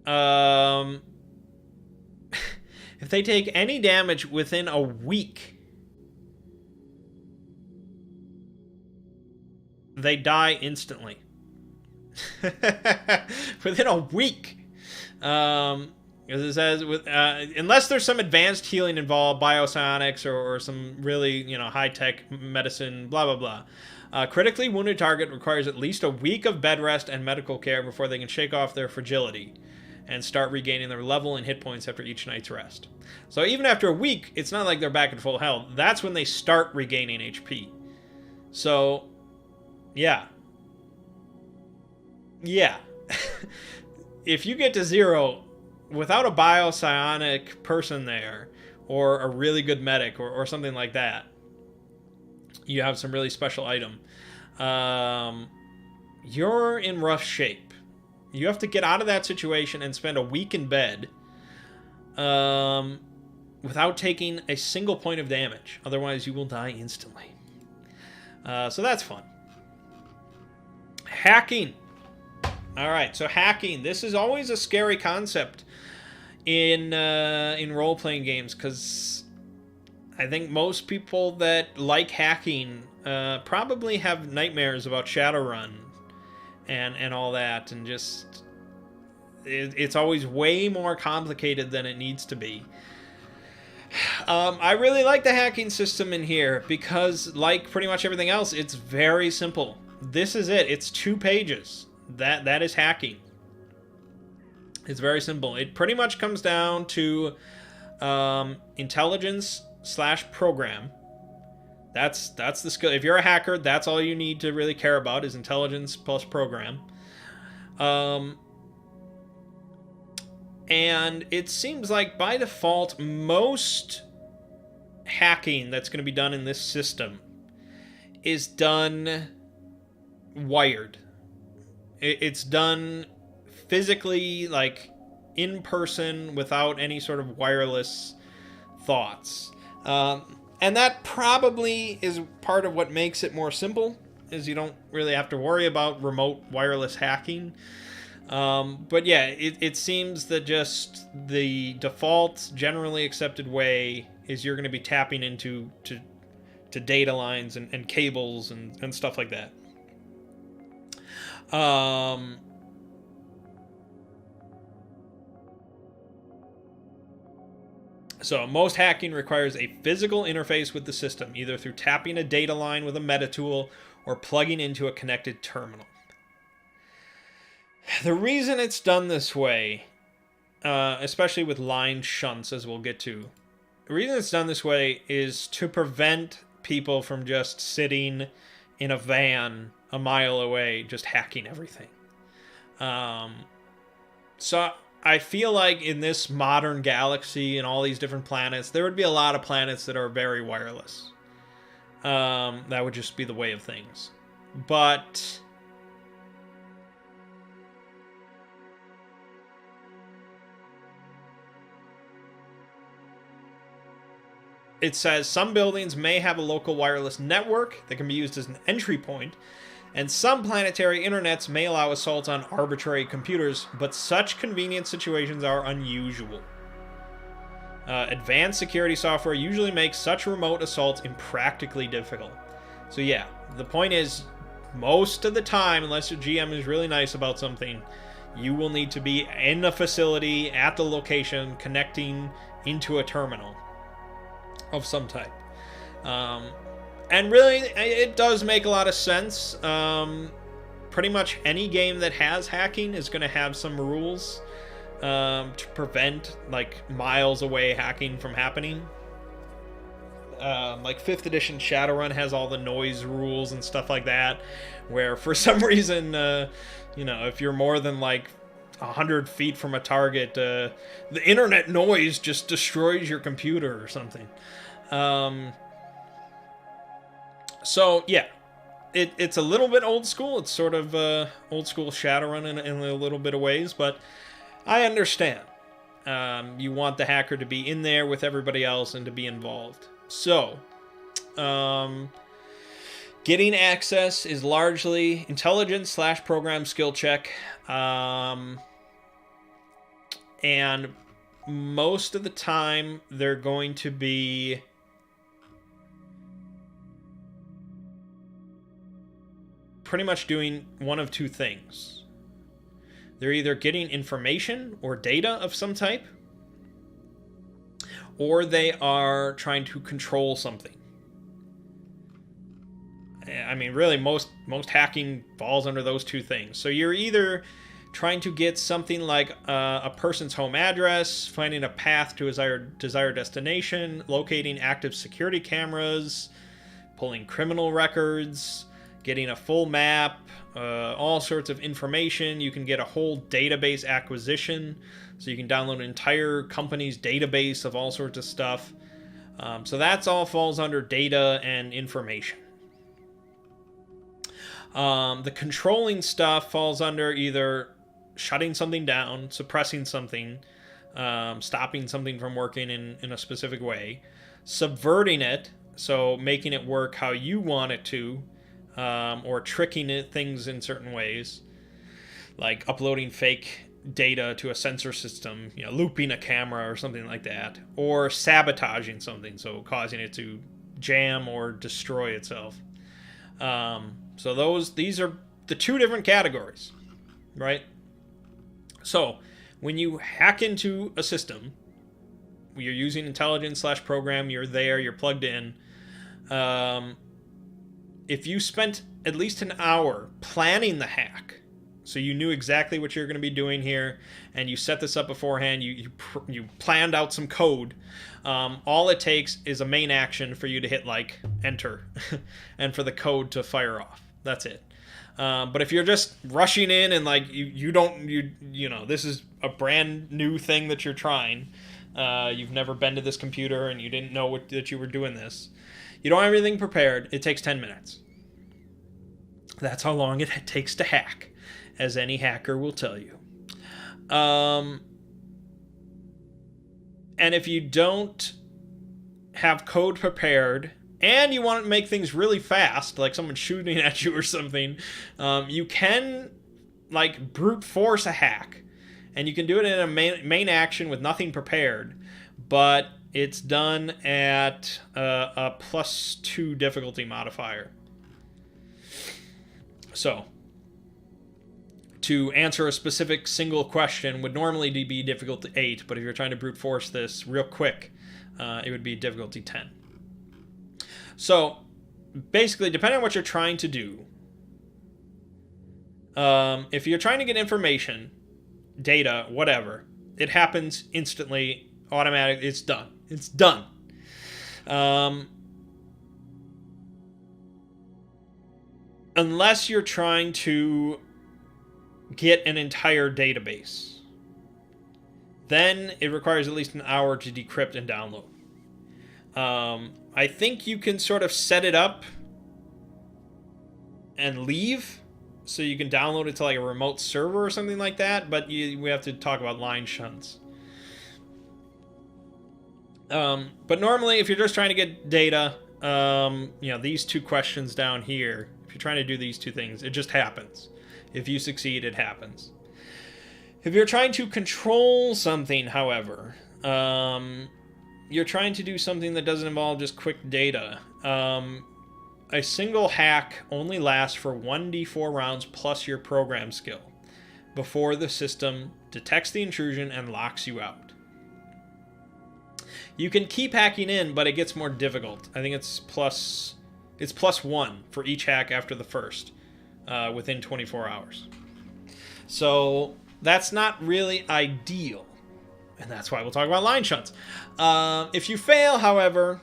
if they take any damage within a week, they die instantly. Within a week. As it says, unless there's some advanced healing involved, biopsionics or some really high-tech medicine, blah, blah, blah. Critically wounded target requires at least a week of bed rest and medical care before they can shake off their fragility and start regaining their level and hit points after each night's rest. So even after a week, it's not like they're back at full health. That's when they start regaining HP. So, yeah. If you get to 0 without a biopsionic person there, or a really good medic, or something like that, you have some really special item, you're in rough shape. You have to get out of that situation and spend a week in bed without taking a single point of damage. Otherwise, you will die instantly. So that's fun. Hacking. All right, so hacking. This is always a scary concept in role-playing games, because I think most people that like hacking probably have nightmares about Shadowrun and all that, and just it's always way more complicated than it needs to be. I really like the hacking system in here because, like pretty much everything else, it's very simple. This is it. It's 2 pages. That is hacking. It's very simple. It pretty much comes down to intelligence / program. That's the skill. If you're a hacker, that's all you need to really care about is intelligence plus program. And it seems like by default, most hacking that's going to be done in this system is done wired. It's done physically, like in person, without any sort of wireless thoughts. And that probably is part of what makes it more simple, is you don't really have to worry about remote wireless hacking. But yeah, it seems that just the default, generally accepted way is you're going to be tapping into data lines and cables and stuff like that. So most hacking requires a physical interface with the system, either through tapping a data line with a meta tool or plugging into a connected terminal. The reason it's done this way, especially with line shunts, as we'll get to, the reason it's done this way is to prevent people from just sitting in a van a mile away just hacking everything. So I feel like in this modern galaxy and all these different planets, there would be a lot of planets that are very wireless. That would just be the way of things. But it says some buildings may have a local wireless network that can be used as an entry point, and some planetary internets may allow assaults on arbitrary computers, but such convenient situations are unusual. Advanced security software usually makes such remote assaults impractically difficult. So yeah, the point is, most of the time, unless your GM is really nice about something, you will need to be in a facility at the location connecting into a terminal of some type. And really, it does make a lot of sense. Pretty much any game that has hacking is going to have some rules to prevent, like, miles away hacking from happening. Like 5th edition Shadowrun has all the noise rules and stuff like that, where for some reason, if you're more than like 100 feet from a target, the internet noise just destroys your computer or something. So yeah, it's a little bit old school. It's sort of old school Shadowrun in a little bit of ways, but I understand. You want the hacker to be in there with everybody else and to be involved. So, getting access is largely intelligence / program skill check, and most of the time they're going to be pretty much doing one of two things. They're either getting information or data of some type, or they are trying to control something. I mean, really, most hacking falls under those two things. So you're either trying to get something like a person's home address, finding a path to a desired destination, locating active security cameras, pulling criminal records, getting a full map, all sorts of information. You can get a whole database acquisition, so you can download an entire company's database of all sorts of stuff. So that's all falls under data and information. The controlling stuff falls under either shutting something down, suppressing something, stopping something from working in a specific way, subverting it, so making it work how you want it to, or tricking things in certain ways, like uploading fake data to a sensor system, looping a camera or something like that, or sabotaging something, so causing it to jam or destroy itself. So these are the two different categories, right? So when you hack into a system, you're using intelligence / program, you're there, you're plugged in. If you spent at least an hour planning the hack, so you knew exactly what you're going to be doing here, and you set this up beforehand, you planned out some code, all it takes is a main action for you to hit, like, enter, and for the code to fire off. That's it. But if you're just rushing in and, like, this is a brand new thing that you're trying, you've never been to this computer and you didn't know that you were doing this, you don't have everything prepared, it takes 10 minutes. That's how long it takes to hack, as any hacker will tell you. And if you don't have code prepared, and you want to make things really fast, like someone shooting at you or something, you can, like, brute force a hack. And you can do it in a main action with nothing prepared, but it's done at a +2 difficulty modifier. So, to answer a specific single question would normally be difficulty 8, but if you're trying to brute force this real quick, it would be difficulty 10. So, basically, depending on what you're trying to do, If you're trying to get information, data, whatever, it happens instantly, automatic. It's done. It's done. Unless you're trying to get an entire database, then it requires at least an hour to decrypt and download. I think you can sort of set it up and leave, so you can download it to like a remote server or something like that, but we have to talk about line shunts. But normally, if you're just trying to get data, these two questions down here, if you're trying to do these two things, it just happens. If you succeed, it happens. If you're trying to control something, however, you're trying to do something that doesn't involve just quick data. A single hack only lasts for 1d4 rounds plus your program skill before the system detects the intrusion and locks you out. You can keep hacking in, but it gets more difficult. I think it's plus 1 for each hack after the first, within 24 hours. So that's not really ideal. And that's why we'll talk about line shunts. If you fail, however,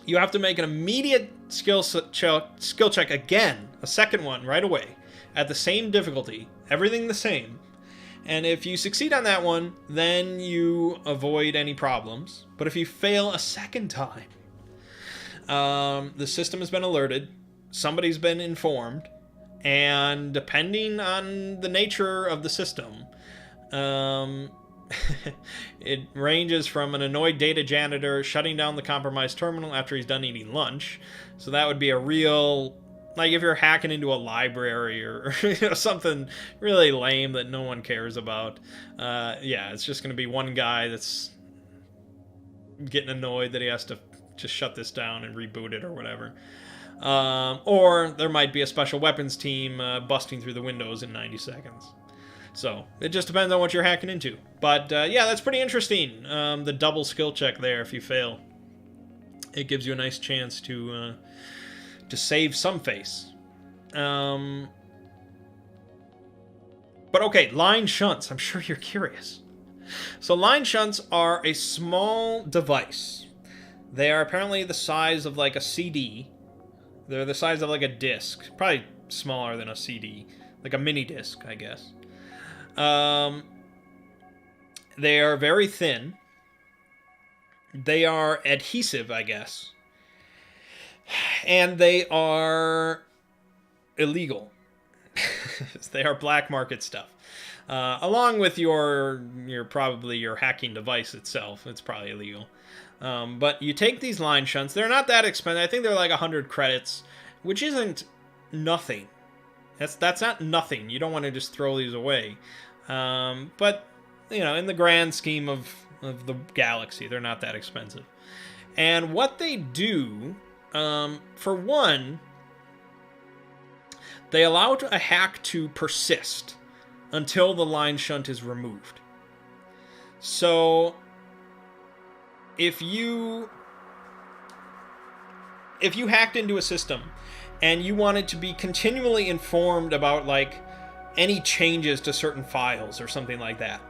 you have to make an immediate skill check again, a second one right away, at the same difficulty, everything the same. And if you succeed on that one, then you avoid any problems. But if you fail a second time, the system has been alerted, somebody's been informed, and depending on the nature of the system, it ranges from an annoyed data janitor shutting down the compromised terminal after he's done eating lunch. So that would be a real, like if you're hacking into a library or something really lame that no one cares about. It's just going to be one guy that's getting annoyed that he has to just shut this down and reboot it or whatever. Or there might be a special weapons team busting through the windows in 90 seconds. So it just depends on what you're hacking into. But that's pretty interesting. The double skill check there if you fail. It gives you a nice chance to save some face. But okay, line shunts. I'm sure you're curious. So line shunts are a small device. They are apparently the size of like a CD. They're the size of like a disc. Probably smaller than a CD. Like a mini disc, I guess. They are very thin. They are adhesive, I guess. And they are illegal. They are black market stuff. Along with your hacking device itself. It's probably illegal. But you take these line shunts. They're not that expensive. I think they're like 100 credits, which isn't nothing. That's not nothing. You don't want to just throw these away. But, in the grand scheme of the galaxy, they're not that expensive. And what they do, for one, they allow a hack to persist until the line shunt is removed. So, if you hacked into a system and you wanted to be continually informed about like any changes to certain files or something like that,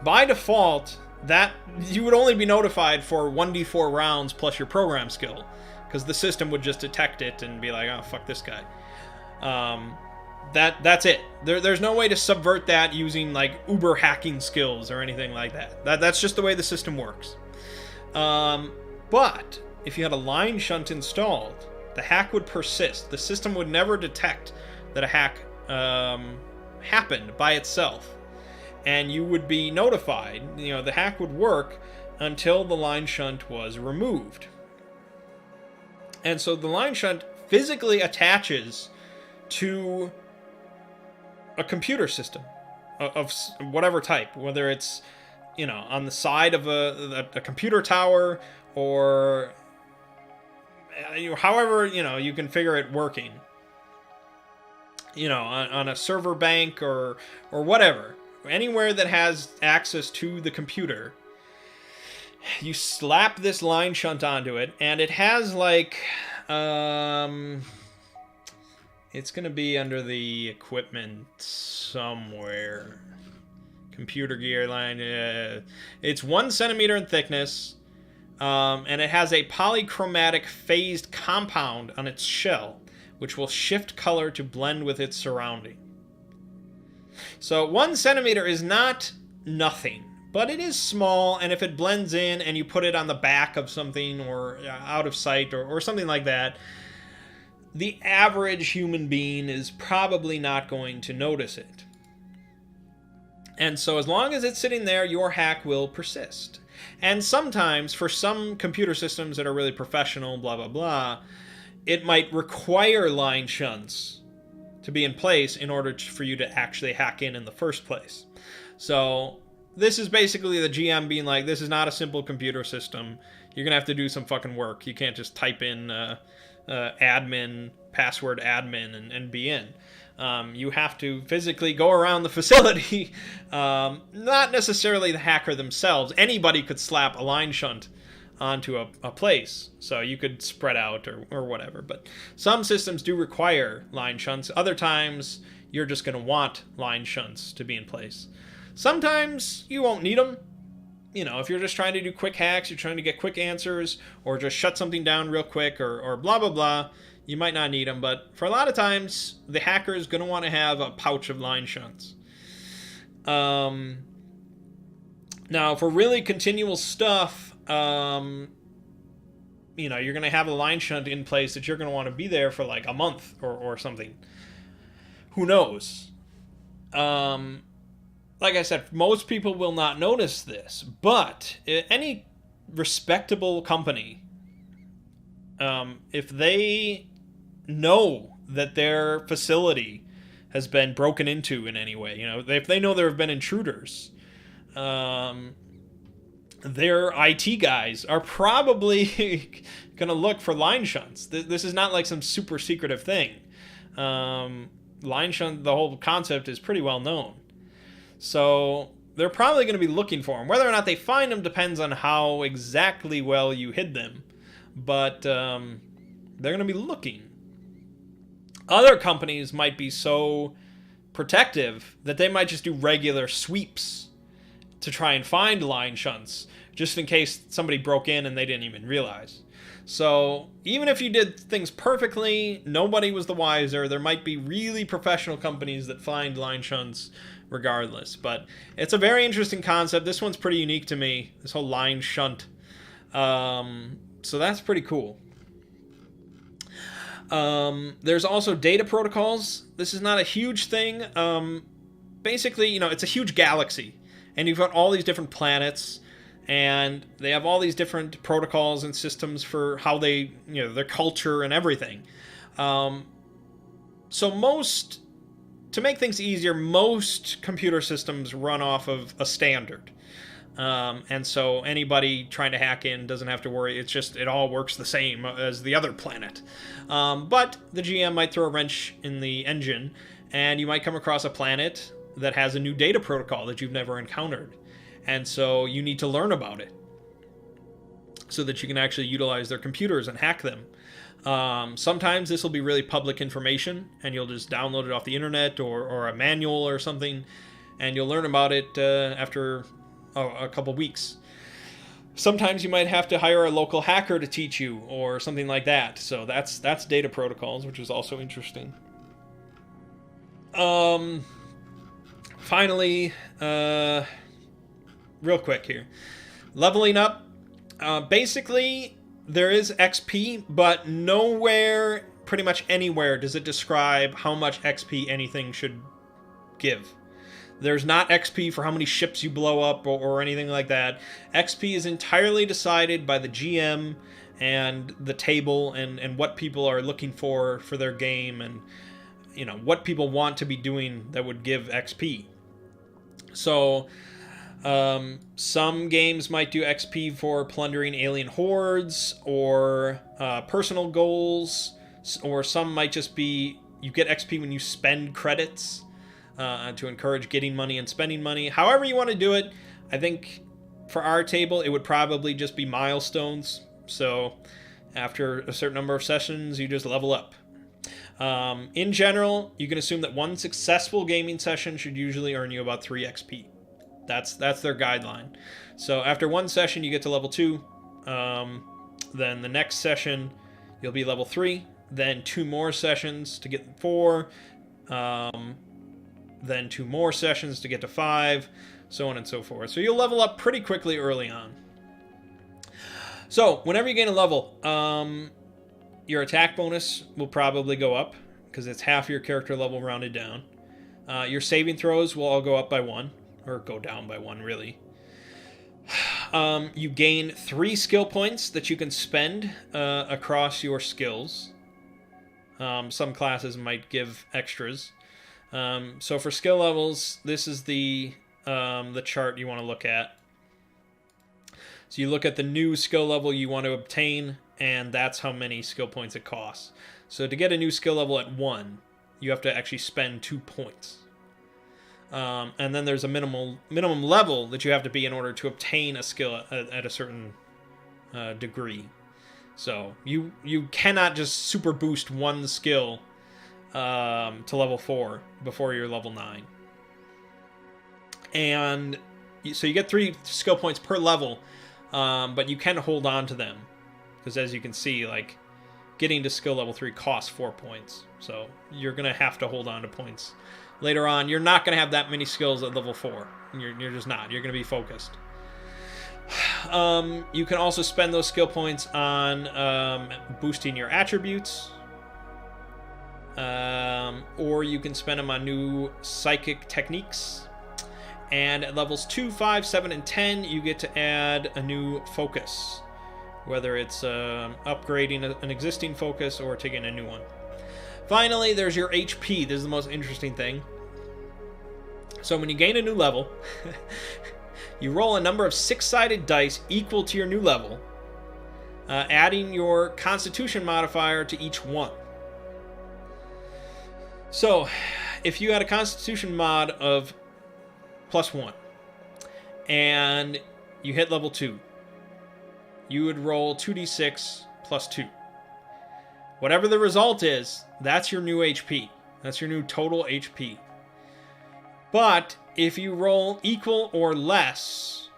by default that you would only be notified for 1d4 rounds plus your program skill, because the system would just detect it and be like, oh fuck this guy. That's it. There's no way to subvert that using like uber hacking skills or anything like that. That's just the way the system works. But if you had a line shunt installed, the hack would persist. The system would never detect that a hack happened by itself, and you would be notified. The hack would work until the line shunt was removed. And so the line shunt physically attaches to a computer system of whatever type, whether it's on the side of a computer tower, or however you can figure it working, on a server bank or whatever, anywhere that has access to the computer. You slap this line shunt onto it, and it has like It's going to be under the equipment somewhere. Computer gear line. It's 1 centimeter in thickness, and it has a polychromatic phased compound on its shell, which will shift color to blend with its surrounding. So 1 centimeter is not nothing, but it is small, and if it blends in and you put it on the back of something or out of sight or something like that, the average human being is probably not going to notice it. And so as long as it's sitting there, your hack will persist. And sometimes, for some computer systems that are really professional, blah, blah, blah, it might require line shunts to be in place in order for you to actually hack in the first place. So this is basically the GM being like, this is not a simple computer system. You're going to have to do some fucking work. You can't just type in admin, password admin, and be in. You have to physically go around the facility. Not necessarily the hacker themselves. Anybody could slap a line shunt onto a place, so you could spread out or whatever. But some systems do require line shunts. Other times, you're just going to want line shunts to be in place. Sometimes you won't need them. You know, if you're just trying to do quick hacks, you're trying to get quick answers, or just shut something down real quick, or blah, blah, blah, you might not need them. But for a lot of times, the hacker is going to want to have a pouch of line shunts. Now, for really continual stuff, you know, you're going to have a line shunt in place that you're going to want to be there for like a month or something. Who knows? Like I said, most people will not notice this, but any respectable company, if they know that their facility has been broken into in any way, you know, if they know there have been intruders, their IT guys are probably going to look for line shunts. This is not like some super secretive thing. Line shunt, the whole concept is pretty well known. So they're probably going to be looking for them. Whether or not they find them depends on how exactly well you hid them. But they're going to be looking. Other companies might be so protective that they might just do regular sweeps to try and find line shunts, just in case somebody broke in and they didn't even realize. So even if you did things perfectly, nobody was the wiser. There might be really professional companies that find line shunts regardless. But it's a very interesting concept. This one's pretty unique to me, this whole line shunt. So that's pretty cool. There's also data protocols. This is not a huge thing. Basically, you know, it's a huge galaxy, and you've got all these different planets, and they have all these different protocols and systems for how they, you know, their culture and everything. So to make things easier, most computer systems run off of a standard. And so anybody trying to hack in doesn't have to worry. It's just, it all works the same as the other planet. But the GM might throw a wrench in the engine, and you might come across a planet that has a new data protocol that you've never encountered. And so you need to learn about it so that you can actually utilize their computers and hack them. Sometimes this will be really public information, and you'll just download it off the internet or a manual or something, and you'll learn about it after a couple weeks. Sometimes you might have to hire a local hacker to teach you or something like that. So that's data protocols, which is also interesting. Finally, real quick here, leveling up. Basically, there is XP, but nowhere, pretty much anywhere, does it describe how much XP anything should give. There's not XP for how many ships you blow up or anything like that. XP is entirely decided by the GM and the table and what people are looking for their game, and, you know, what people want to be doing that would give XP. So some games might do XP for plundering alien hordes or personal goals, or some might just be you get XP when you spend credits to encourage getting money and spending money. However you want to do it. I think for our table it would probably just be milestones. So after a certain number of sessions you just level up. In general, you can assume that one successful gaming session should usually earn you about 3 XP. That's their guideline. So after one session, you get to level 2. Then the next session, you'll be level 3. Then 2 more sessions to get 4. Then 2 more sessions to get to 5. So on and so forth. So you'll level up pretty quickly early on. So whenever you gain a level, your attack bonus will probably go up because it's half your character level rounded down. Your saving throws will all go up by 1, or go down by 1, really. You gain 3 skill points that you can spend across your skills. Some classes might give extras. So for skill levels, this is the chart you want to look at. So you look at the new skill level you want to obtain, and that's how many skill points it costs. So to get a new skill level at 1, you have to actually spend 2 points. And then there's a minimum level that you have to be in order to obtain a skill at a certain degree. So you cannot just super boost one skill to level 4 before you're level 9. And so you get 3 skill points per level, but you can hold on to them. Because as you can see, like, getting to skill level 3 costs 4 points. So you're going to have to hold on to points. Later on, you're not going to have that many skills at level 4. You're just not. You're going to be focused. You can also spend those skill points on boosting your attributes. Or you can spend them on new psychic techniques. And at levels 2, 5, 7, and 10, you get to add a new focus. Whether it's upgrading an existing focus or taking a new one. Finally, there's your HP. This is the most interesting thing. So when you gain a new level, you roll a number of 6-sided dice equal to your new level, adding your Constitution modifier to each one. So, if you had a Constitution mod of +1, and you hit level 2, you would roll 2d6 plus 2. Whatever the result is, that's your new HP. That's your new total HP. But if you roll equal or less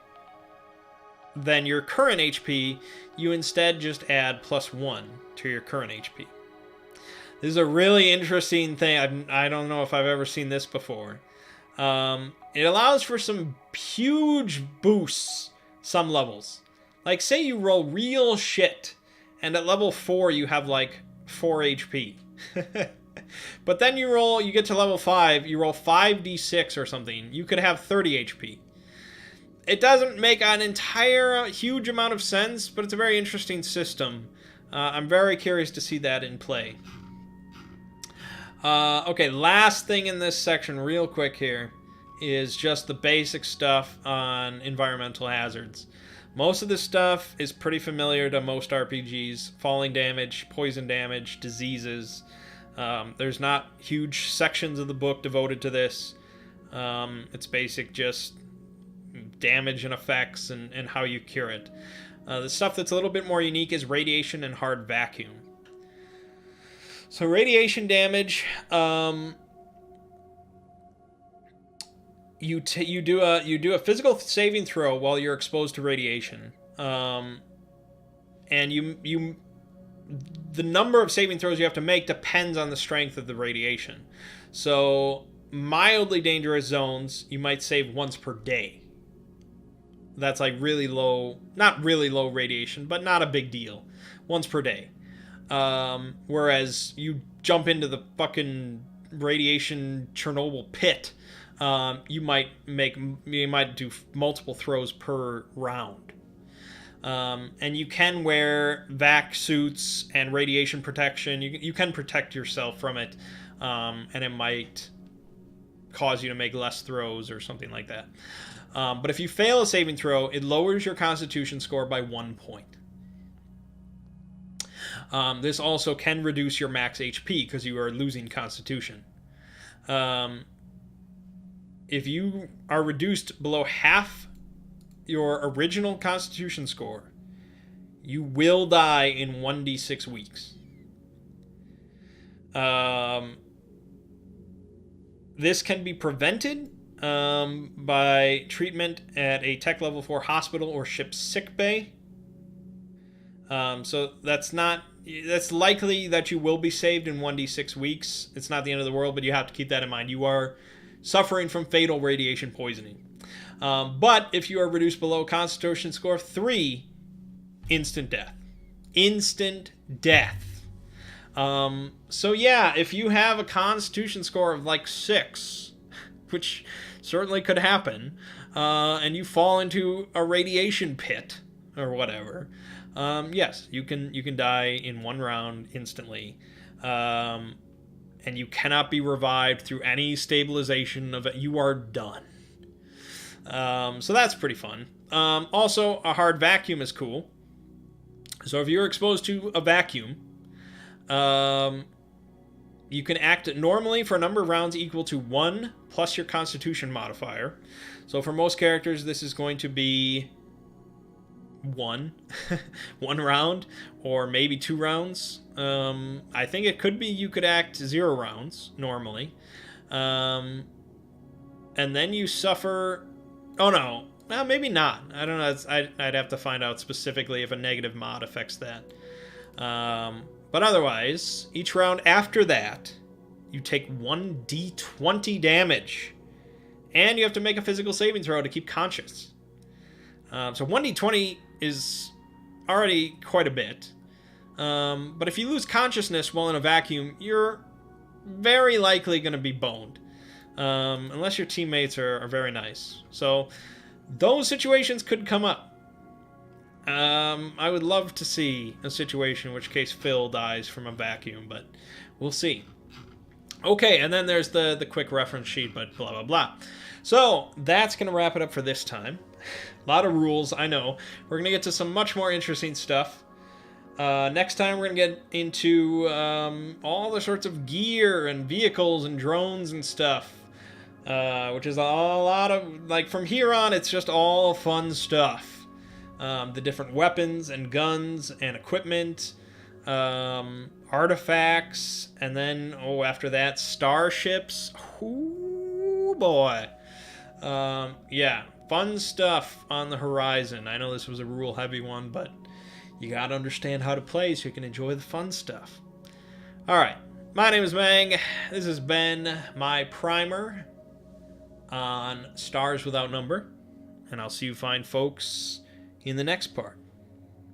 than your current HP, you instead just add +1 to your current HP. This is a really interesting thing. I don't know if I've ever seen this before. It allows for some huge boosts some levels. Like, say you roll real shit, and at level 4 you have, like, 4 HP. But then you get to level 5, you roll 5d6 or something, you could have 30 HP. It doesn't make an entire huge amount of sense, but it's a very interesting system. I'm very curious to see that in play. Okay, last thing in this section, real quick here, is just the basic stuff on environmental hazards. Most of this stuff is pretty familiar to most RPGs. Falling damage, poison damage, diseases. There's not huge sections of the book devoted to this. It's basic just damage and effects and how you cure it. The stuff that's a little bit more unique is radiation and hard vacuum. So radiation damage, you do a physical saving throw while you're exposed to radiation, and the number of saving throws you have to make depends on the strength of the radiation. So mildly dangerous zones you might save once per day. That's like really low, not really low radiation, but not a big deal. Once per day. Whereas you jump into the fucking radiation Chernobyl pit, you might do multiple throws per round. And you can wear vac suits and radiation protection. You can protect yourself from it, and it might cause you to make less throws or something like that. But if you fail a saving throw, it lowers your Constitution score by 1 point. This also can reduce your max HP because you are losing Constitution. If you are reduced below half your original Constitution score, you will die in 1d6 weeks. Um, this can be prevented by treatment at a Tech Level 4 hospital or ship sick bay. So that's likely that you will be saved in 1d6 weeks. It's not the end of the world, but you have to keep that in mind. You are suffering from fatal radiation poisoning. But if you are reduced below Constitution score of 3, instant death. Instant death. So yeah, if you have a Constitution score of like 6, which certainly could happen, and you fall into a radiation pit or whatever, yes, you can die in 1 round instantly, and you cannot be revived through any stabilization of it. You are done. So that's pretty fun. Also, a hard vacuum is cool. So if you're exposed to a vacuum, you can act normally for a number of rounds equal to 1 plus your Constitution modifier. So for most characters, this is going to be 1 round, or maybe 2 rounds. I think it could be you could act 0 rounds normally, and then you suffer. Oh no, well, maybe not. I don't know. I'd have to find out specifically if a negative mod affects that. But otherwise, each round after that, you take 1d20 damage, and you have to make a physical saving throw to keep conscious. So 1d20 is already quite a bit. But if you lose consciousness while in a vacuum, you're very likely going to be boned. Unless your teammates are very nice. So those situations could come up. I would love to see a situation in which case Phil dies from a vacuum, but we'll see. Okay, and then there's the quick reference sheet, but blah, blah, blah. So that's going to wrap it up for this time. A lot of rules, I know. We're going to get to some much more interesting stuff. Next time we're going to get into all the sorts of gear and vehicles and drones and stuff. Which is a lot of, like, from here on, it's just all fun stuff. The different weapons and guns and equipment, artifacts, and then, after that, starships. Ooh, boy. Yeah, fun stuff on the horizon. I know this was a rule-heavy one, but you gotta understand how to play so you can enjoy the fun stuff. Alright, my name is Mang. This has been my primer on Stars Without Number, and I'll see you fine folks in the next part.